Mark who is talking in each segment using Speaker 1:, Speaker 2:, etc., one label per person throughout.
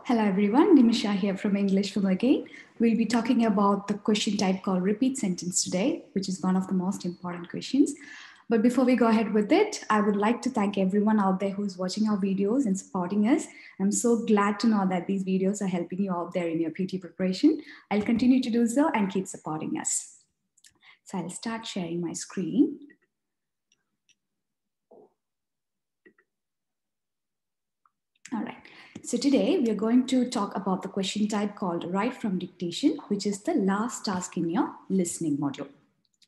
Speaker 1: Hello everyone, Nimisha here from English from Again. We'll be talking about the question type called repeat sentence today, which is one of the most important questions. But before we go ahead with it, I would like to thank everyone out there who's watching our videos and supporting us. I'm so glad to know that these videos are helping you out there in your PT preparation. I'll continue to do so and keep supporting us. So I'll start sharing my screen. All right. So today we are going to talk about the question type called write from dictation, which is the last task in your listening module.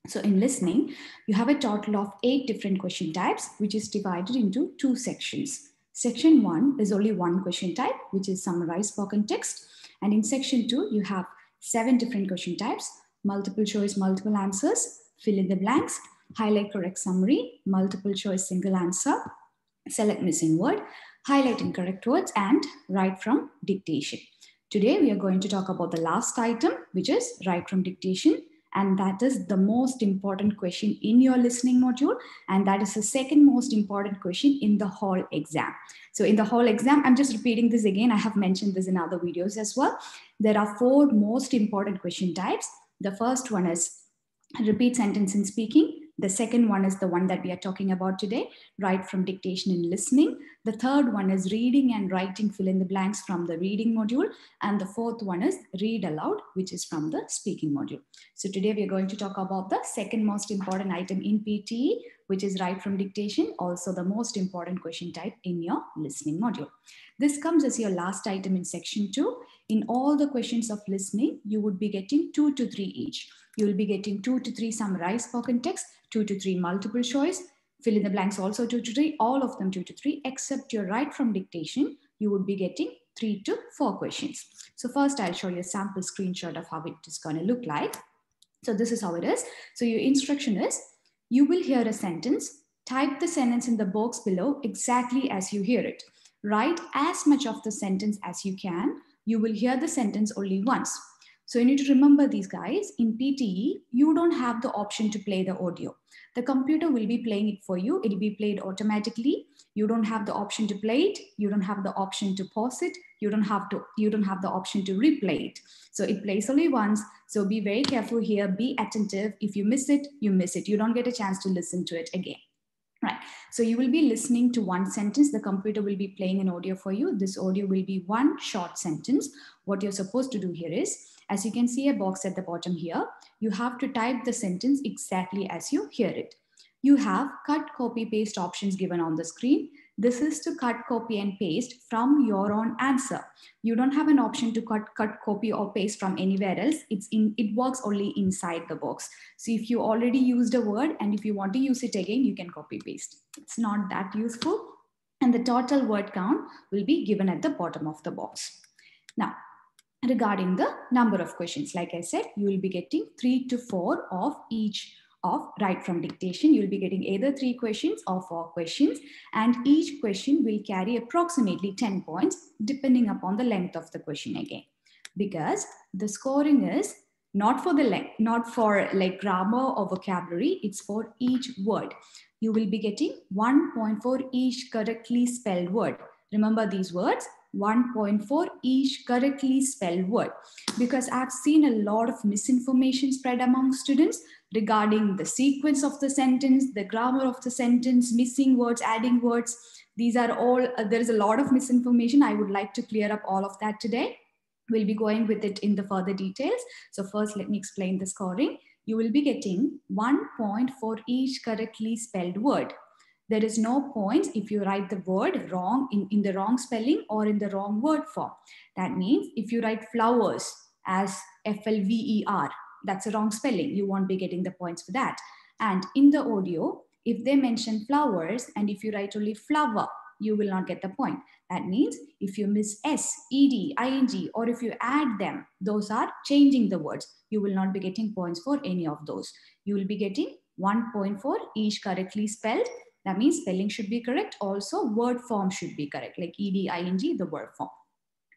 Speaker 1: So in listening, you have a total of 8 different question types, which is divided into 2 sections. Section 1 is only one question type, which is summarize spoken text. And in section 2, you have 7 different question types: multiple choice, multiple answers, fill in the blanks, highlight correct summary, multiple choice, single answer, select missing word, highlight incorrect words, and write from dictation. Today, we are going to talk about the last item, which is write from dictation. And that is the most important question in your listening module. And that is the second most important question in the whole exam. So in the whole exam, I'm just repeating this again. I have mentioned this in other videos as well. There are 4 most important question types. The first one is repeat sentence in speaking. The second one is the one that we are talking about today, write from dictation in listening. The third one is reading and writing fill in the blanks from the reading module. And the fourth one is read aloud, which is from the speaking module. So today we are going to talk about the second most important item in PTE, which is write from dictation, also the most important question type in your listening module. This comes as your last item in section 2. In all the questions of listening, you would be getting 2 to 3 each. You will be getting 2 to 3 summarized spoken text, 2 to 3 multiple choice, fill in the blanks also 2 to 3, all of them 2 to 3, except your write from dictation, you would be getting 3 to 4 questions. So first I'll show you a sample screenshot of how it is going to look like. So this is how it is. So your instruction is, you will hear a sentence, type the sentence in the box below exactly as you hear it. Write as much of the sentence as you can. You will hear the sentence only once. So you need to remember these guys. In PTE, you don't have the option to play the audio. The computer will be playing it for you. It'll be played automatically. You don't have the option to play it. You don't have the option to pause it. You don't have the option to replay it. So it plays only once. So be very careful here. Be attentive. If you miss it, you miss it. You don't get a chance to listen to it again. Right. So you will be listening to one sentence. The computer will be playing an audio for you. This audio will be one short sentence. What you're supposed to do here is, as you can see a box at the bottom here, you have to type the sentence exactly as you hear it. You have cut, copy, paste options given on the screen. This is to cut, copy, and paste from your own answer. You don't have an option to cut, copy, or paste from anywhere else. It works only inside the box. So if you already used a word and if you want to use it again, you can copy paste. It's not that useful. And the total word count will be given at the bottom of the box. Now, regarding the number of questions, like I said, you will be getting 3 to 4 of each of write from dictation. You'll be getting either 3 questions or 4 questions, and each question will carry approximately 10 points depending upon the length of the question again. Because the scoring is not for the length, not for like grammar or vocabulary, it's for each word. You will be getting 1 point for each correctly spelled word. Remember these words, 1 point for each correctly spelled word, because I've seen a lot of misinformation spread among students regarding the sequence of the sentence, the grammar of the sentence, missing words, adding words. These are all, there is a lot of misinformation. I would like to clear up all of that today. We'll be going with it in the further details. So first, let me explain the scoring. You will be getting 1 point for each correctly spelled word. There is no points if you write the word wrong in the wrong spelling or in the wrong word form. That means if you write flowers as FLVER, that's a wrong spelling. You won't be getting the points for that. And in the audio, if they mention flowers and if you write only flower, you will not get the point. That means if you miss S, ED, ING, or if you add them, those are changing the words. You will not be getting points for any of those. You will be getting 1 point for each correctly spelled. That means spelling should be correct. Also, word form should be correct, like ED, ING, the word form.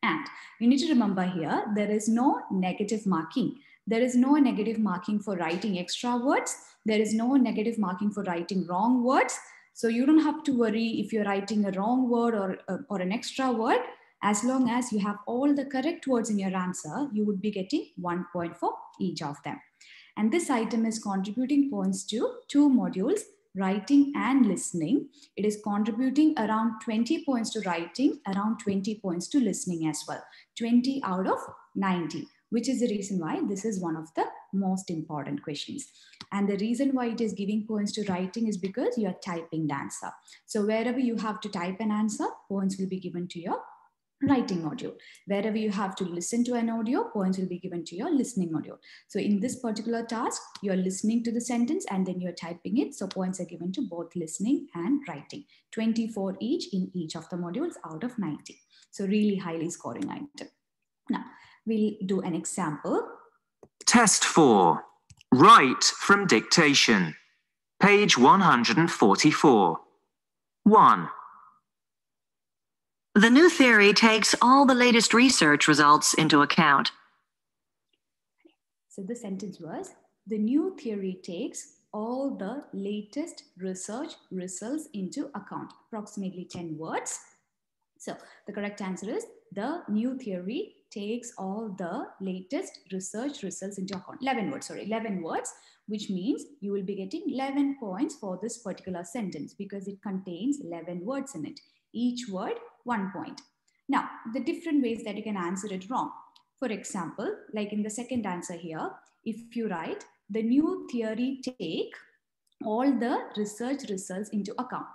Speaker 1: And you need to remember here, there is no negative marking. There is no negative marking for writing extra words. There is no negative marking for writing wrong words. So you don't have to worry if you're writing a wrong word or an extra word. As long as you have all the correct words in your answer, you would be getting 1 point for each of them. And this item is contributing points to 2 modules, writing and listening. It is contributing around 20 points to writing, around 20 points to listening as well. 20 out of 90, which is the reason why this is one of the most important questions. And the reason why it is giving points to writing is because you are typing the answer. So wherever you have to type an answer, points will be given to your writing module. Wherever you have to listen to an audio, points will be given to your listening module. So in this particular task, you're listening to the sentence and then you're typing it. So points are given to both listening and writing. 24 each in each of the modules out of 90. So really highly scoring item. Now, we'll do an example.
Speaker 2: Test 4. Write from dictation. Page 144. 1.
Speaker 3: The new theory takes all the latest research results into account.
Speaker 1: So the sentence was, the new theory takes all the latest research results into account. Approximately 10 words. So the correct answer is, the new theory takes all the latest research results into account. 11 words, sorry, 11 words, which means you will be getting 11 points for this particular sentence because it contains 11 words in it. Each word, 1 point. Now, the different ways that you can answer it wrong. For example, like in the second answer here, if you write, the new theory take all the research results into account.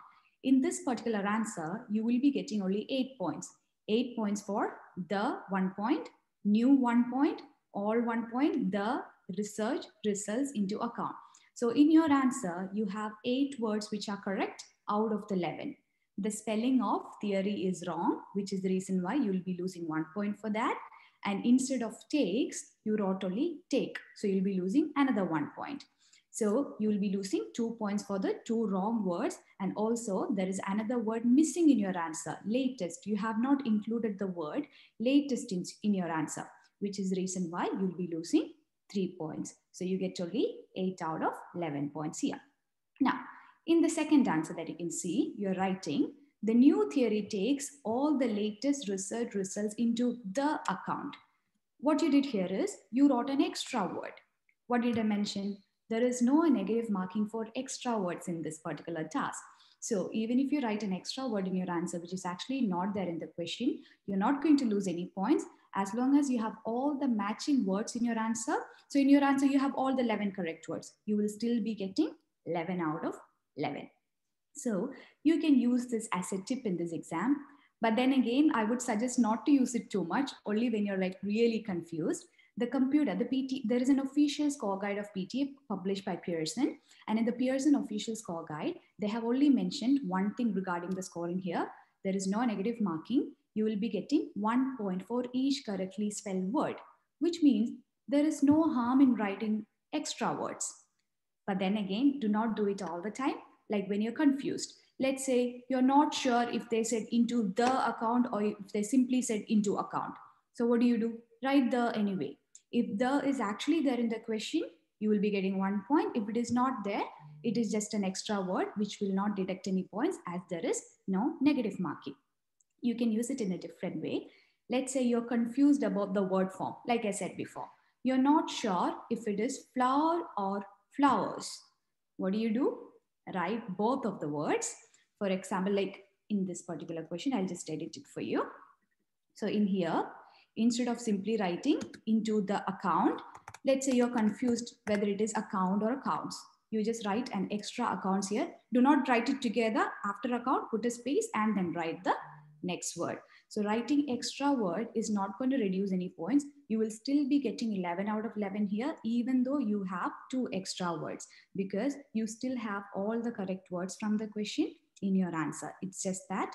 Speaker 1: In this particular answer, you will be getting only 8 points. 8 points for the 1 point, new 1 point, all 1 point, the research results into account. So in your answer, you have 8 words which are correct out of the 11. The spelling of theory is wrong, which is the reason why you will be losing 1 point for that. And instead of takes, you wrote only take. So you'll be losing another 1 point. So you will be losing 2 points for the 2 wrong words. And also there is another word missing in your answer, latest. You have not included the word latest in your answer, which is the reason why you'll be losing 3 points. So you get only 8 out of 11 points here. Now, in the second answer that you can see, you're writing, the new theory takes all the latest research results into the account. What you did here is you wrote an extra word. What did I mention? There is no negative marking for extra words in this particular task. So even if you write an extra word in your answer, which is actually not there in the question, you're not going to lose any points as long as you have all the matching words in your answer. So in your answer, you have all the 11 correct words. You will still be getting 11 out of 11. So you can use this as a tip in this exam. But then again, I would suggest not to use it too much, only when you're like really confused. The computer, the PT, there is an official score guide of PTA published by Pearson. And in the Pearson official score guide, they have only mentioned one thing regarding the scoring here. There is no negative marking. You will be getting 1 point for each correctly spelled word, which means there is no harm in writing extra words. But then again, do not do it all the time. Like when you're confused, let's say you're not sure if they said into the account or if they simply said into account. So what do? Write the anyway. If the is actually there in the question, you will be getting 1 point. If it is not there, it is just an extra word which will not deduct any points as there is no negative marking. You can use it in a different way. Let's say you're confused about the word form. Like I said before, you're not sure if it is flower or flowers. What do? Write both of the words. For example, like in this particular question, I'll just edit it for you. So in here, instead of simply writing into the account, let's say you're confused whether it is account or accounts. You just write an extra accounts here. Do not write it together. After account, put a space and then write the next word. So writing extra word is not going to reduce any points. You will still be getting 11 out of 11 here, even though you have 2 extra words, because you still have all the correct words from the question in your answer. It's just that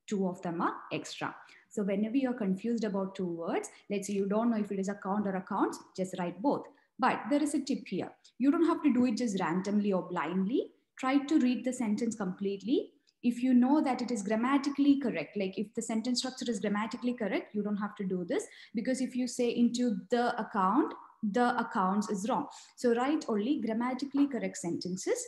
Speaker 1: 2 of them are extra. So whenever you're confused about 2 words, let's say you don't know if it is account or accounts, just write both. But there is a tip here. You don't have to do it just randomly or blindly. Try to read the sentence completely. If you know that it is grammatically correct, like if the sentence structure is grammatically correct, you don't have to do this, because if you say into the account, the accounts is wrong. So write only grammatically correct sentences.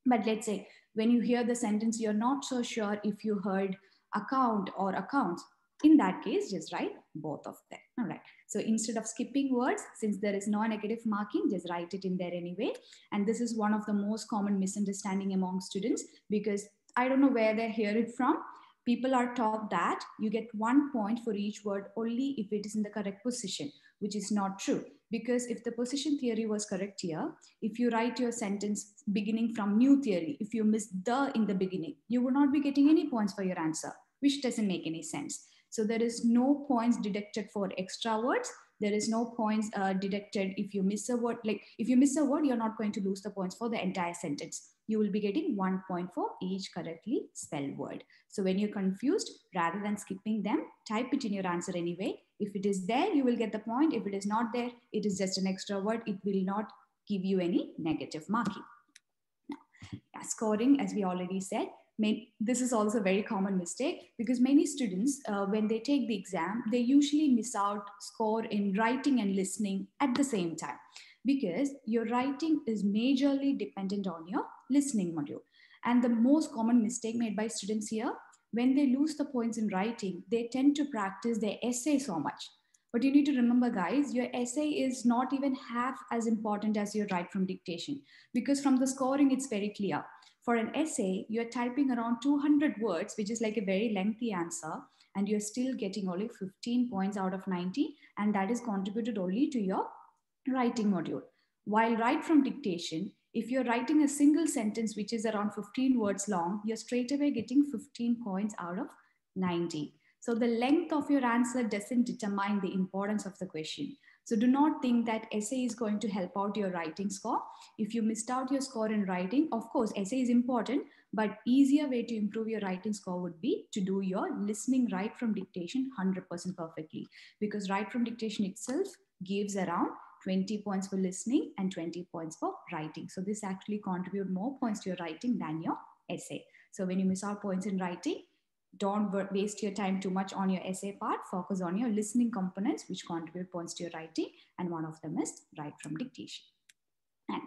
Speaker 1: But let's say when you hear the sentence, you're not so sure if you heard account or accounts. In that case, just write both of them. All right. So instead of skipping words, since there is no negative marking, just write it in there anyway. And this is one of the most common misunderstanding among students, because I don't know where they hear it from. People are taught that you get 1 point for each word only if it is in the correct position, which is not true. Because if the position theory was correct here, if you write your sentence beginning from new theory, if you miss the in the beginning, you would not be getting any points for your answer, which doesn't make any sense. So there is no points deducted for extra words. There is no points deducted if you miss a word. Like if you miss a word, you're not going to lose the points for the entire sentence. You will be getting 1 point for each correctly spelled word. So when you're confused, rather than skipping them, type it in your answer anyway. If it is there, you will get the point. If it is not there, it is just an extra word. It will not give you any negative marking. Now, scoring, as we already said, this is also a very common mistake, because many students, when they take the exam, they usually miss out score in writing and listening at the same time, because your writing is majorly dependent on your listening module. And the most common mistake made by students here, when they lose the points in writing, they tend to practice their essay so much. But you need to remember, guys, your essay is not even half as important as your write from dictation, because from the scoring, it's very clear. For an essay, you're typing around 200 words, which is like a very lengthy answer, and you're still getting only 15 points out of 90, and that is contributed only to your writing module. While write from dictation, if you're writing a single sentence which is around 15 words long, you're straight away getting 15 points out of 90. So the length of your answer doesn't determine the importance of the question. So do not think that essay is going to help out your writing score. If you missed out your score in writing, of course, essay is important, but easier way to improve your writing score would be to do your listening write from dictation 100% perfectly, because write from dictation itself gives around 20 points for listening and 20 points for writing. So this actually contributes more points to your writing than your essay. So when you miss out points in writing, don't waste your time too much on your essay part. Focus on your listening components, which contribute points to your writing. And one of them is write from dictation. And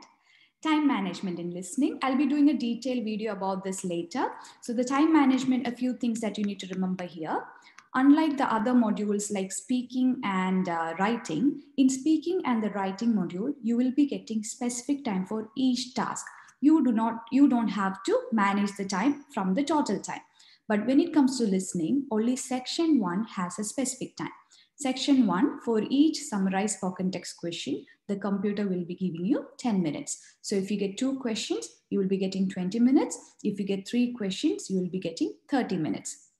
Speaker 1: time management in listening. I'll be doing a detailed video about this later. So the time management, a few things that you need to remember here. Unlike the other modules like speaking and writing, in speaking and the writing module, you will be getting specific time for each task. You don't have to manage the time from the total time. But when it comes to listening, only section 1 has a specific time. Section 1, for each summarized spoken text question, the computer will be giving you 10 minutes. So if you get 2 questions, you will be getting 20 minutes. If you get 3 questions, you will be getting 30 minutes.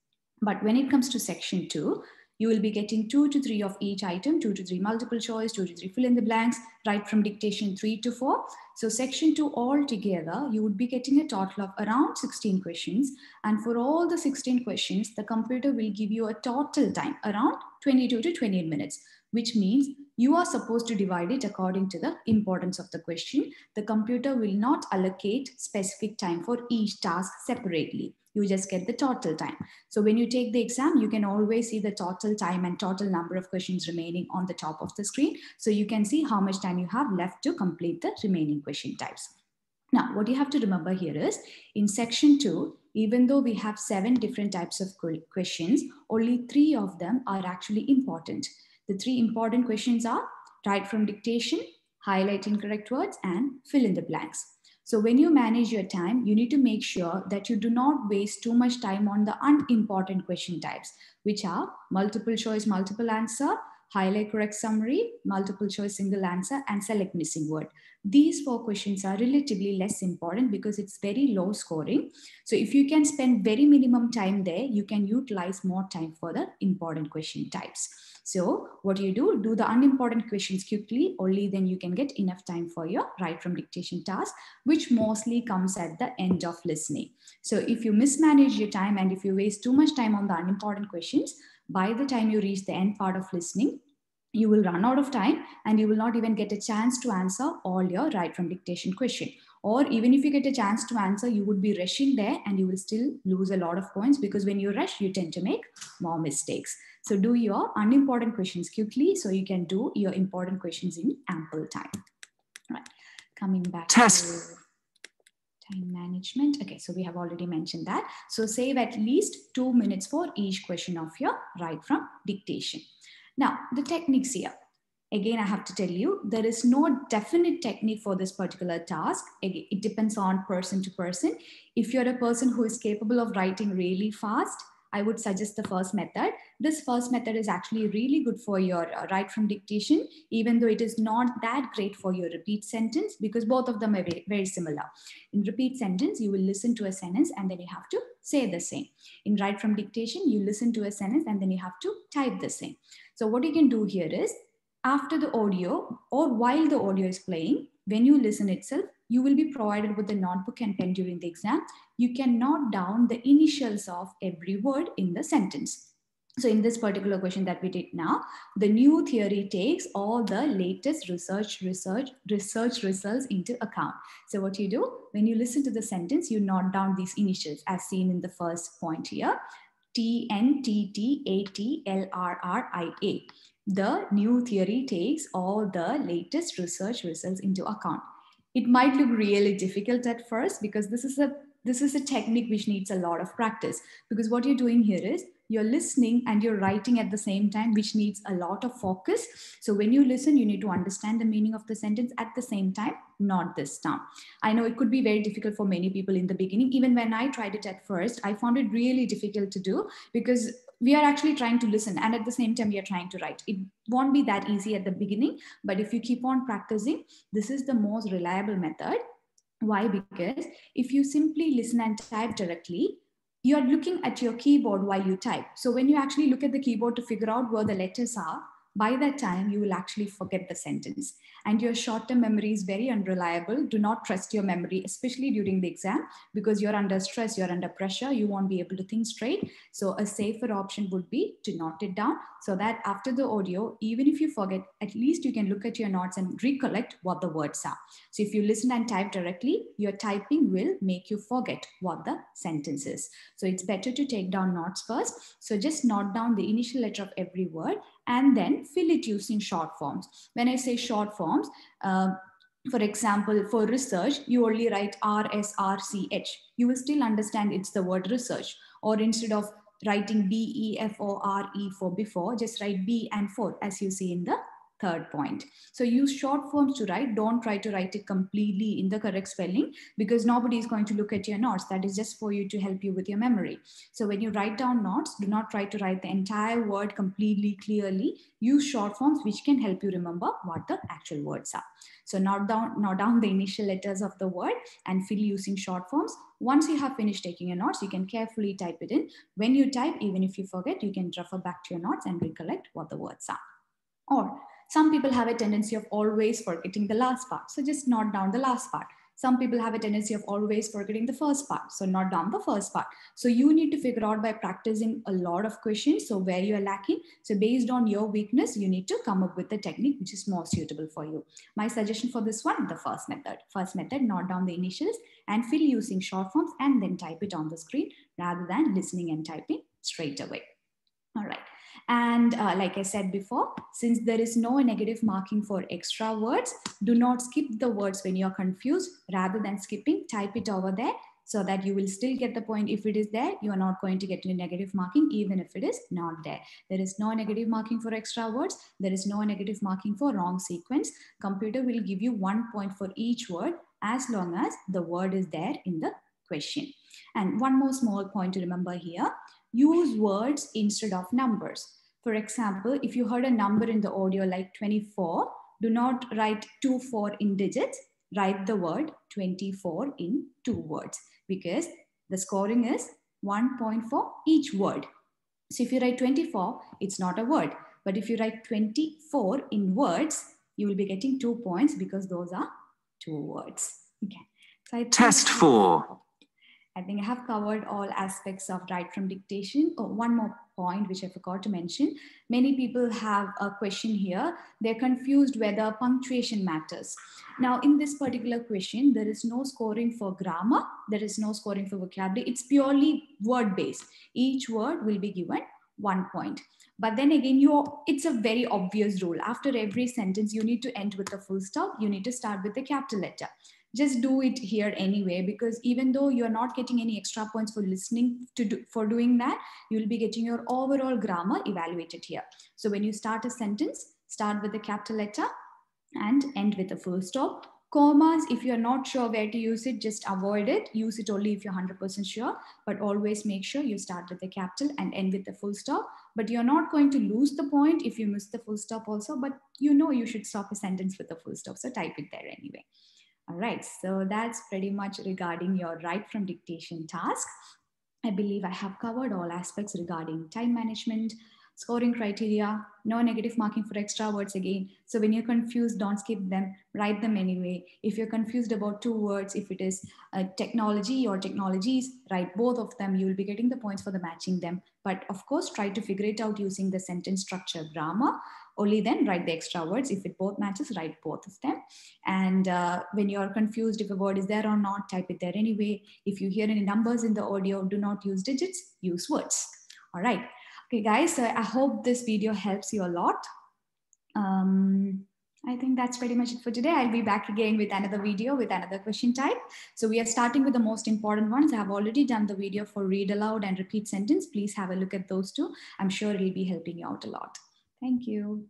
Speaker 1: But when it comes to section 2, you will be getting 2 to 3 of each item, 2 to 3 multiple choice, 2 to 3 fill in the blanks, write from dictation 3 to 4. So section 2 altogether, you would be getting a total of around 16 questions. And for all the 16 questions, the computer will give you a total time around 22 to 28 minutes, which means you are supposed to divide it according to the importance of the question. The computer will not allocate specific time for each task separately. You just get the total time. So when you take the exam, you can always see the total time and total number of questions remaining on the top of the screen. So you can see how much time you have left to complete the remaining question types. Now, what you have to remember here is in section 2, even though we have 7 different types of questions, only 3 of them are actually important. The 3 important questions are write from dictation, highlight incorrect words, and fill in the blanks. So when you manage your time, you need to make sure that you do not waste too much time on the unimportant question types, which are multiple choice, multiple answer, highlight correct summary, multiple choice single answer, and select missing word. These 4 questions are relatively less important because it's very low scoring. So if you can spend very minimum time there, you can utilize more time for the important question types. So what you do the unimportant questions quickly, only then you can get enough time for your write from dictation task, which mostly comes at the end of listening. So if you mismanage your time and if you waste too much time on the unimportant questions, by the time you reach the end part of listening, you will run out of time and you will not even get a chance to answer all your write from dictation question. Or even if you get a chance to answer, you would be rushing there and you will still lose a lot of points because when you rush, you tend to make more mistakes. So do your unimportant questions quickly so you can do your important questions in ample time. Right. Coming back
Speaker 2: Test.
Speaker 1: to Time management. Okay, so we have already mentioned that. So save at least 2 minutes for each question of your right from dictation. Now, the techniques here. Again, I have to tell you, there is no definite technique for this particular task. It depends on person to person. If you're a person who is capable of writing really fast, I would suggest the first method. This first method is actually really good for your write from dictation, even though it is not that great for your repeat sentence, because both of them are very, very similar. In repeat sentence, you will listen to a sentence and then you have to say the same. In write from dictation, you listen to a sentence and then you have to type the same. So what you can do here is, after the audio or while the audio is playing, when you listen itself, you will be provided with a notebook and pen during the exam. You can note down the initials of every word in the sentence. So in this particular question that we did now, the new theory takes all the latest research results into account. So what you do, when you listen to the sentence, you note down these initials as seen in the first point here. TNTTATLRRIA. The new theory takes all the latest research results into account. It might look really difficult at first because this is a technique which needs a lot of practice, because what you're doing here is you're listening and you're writing at the same time, which needs a lot of focus. So when you listen, you need to understand the meaning of the sentence at the same time, not this time. I know it could be very difficult for many people in the beginning. Even when I tried it at first, I found it really difficult to do because we are actually trying to listen and at the same time we are trying to write. It won't be that easy at the beginning, but if you keep on practicing, this is the most reliable method. Why? Because if you simply listen and type directly, you're looking at your keyboard while you type. So when you actually look at the keyboard to figure out where the letters are, by that time, you will actually forget the sentence. And your short-term memory is very unreliable. Do not trust your memory, especially during the exam, because you're under stress, you're under pressure, you won't be able to think straight. So a safer option would be to note it down so that after the audio, even if you forget, at least you can look at your notes and recollect what the words are. So if you listen and type directly, your typing will make you forget what the sentence is. So it's better to take down notes first. So just note down the initial letter of every word and then fill it using short forms. When I say short forms, for example, for research, you only write RSRCH. You will still understand it's the word research. Or instead of writing BEFORE for before, just write B and for, as you see in the third point. So use short forms to write. Don't try to write it completely in the correct spelling because nobody is going to look at your notes. That is just for you to help you with your memory. So when you write down notes, do not try to write the entire word completely clearly. Use short forms which can help you remember what the actual words are. So note down the initial letters of the word and fill using short forms. Once you have finished taking your notes, you can carefully type it in. When you type, even if you forget, you can refer back to your notes and recollect what the words are. Or some people have a tendency of always forgetting the last part. So just note down the last part. Some people have a tendency of always forgetting the first part. So note down the first part. So you need to figure out by practicing a lot of questions. So where you are lacking. So based on your weakness, you need to come up with a technique which is more suitable for you. My suggestion for this one, the first method. First method, note down the initials and fill using short forms and then type it on the screen rather than listening and typing straight away. All right. And like I said before, since there is no negative marking for extra words, do not skip the words when you're confused. Rather than skipping, type it over there so that you will still get the point. If it is there, you are not going to get any negative marking, even if it is not there. There is no negative marking for extra words. There is no negative marking for wrong sequence. Computer will give you 1 point for each word as long as the word is there in the question. And one more small point to remember here. Use words instead of numbers. For example, if you heard a number in the audio like 24, do not write 24 in digits. Write the word 24 in 2 words because the scoring is 1 point for each word. So if you write 24, it's not a word. But if you write 24 in words, you will be getting 2 points because those are 2 words. Okay. So
Speaker 2: Test 4.
Speaker 1: I think I have covered all aspects of write from dictation. Oh, one more point which I forgot to mention. Many people have a question here. They're confused whether punctuation matters. Now, in this particular question, there is no scoring for grammar. There is no scoring for vocabulary. It's purely word-based. Each word will be given 1 point. But then again, it's a very obvious rule. After every sentence, you need to end with a full stop. You need to start with a capital letter. just do it here anyway, because even though you're not getting any extra points for listening for doing that, you'll be getting your overall grammar evaluated here. So when you start a sentence, start with a capital letter and end with a full stop. Commas, if you're not sure where to use it, just avoid it. Use it only if you're 100% sure, but always make sure you start with the capital and end with the full stop. But you're not going to lose the point if you miss the full stop also, but you know you should stop a sentence with a full stop, so type it there anyway. All right, so that's pretty much regarding your write from dictation task. I believe I have covered all aspects regarding time management, scoring criteria, no negative marking for extra words again. So when you're confused, don't skip them, write them anyway. If you're confused about 2 words, if it is technology or technologies, write both of them. You will be getting the points for the matching them. But of course, try to figure it out using the sentence structure grammar. Only then write the extra words. If it both matches, write both of them. And when you're confused if a word is there or not, type it there anyway. If you hear any numbers in the audio, do not use digits, use words. All right. Okay, guys, so I hope this video helps you a lot. I think that's pretty much it for today. I'll be back again with another video with another question type. So we are starting with the most important ones. I have already done the video for read aloud and repeat sentence. Please have a look at those two. I'm sure it'll be helping you out a lot. Thank you.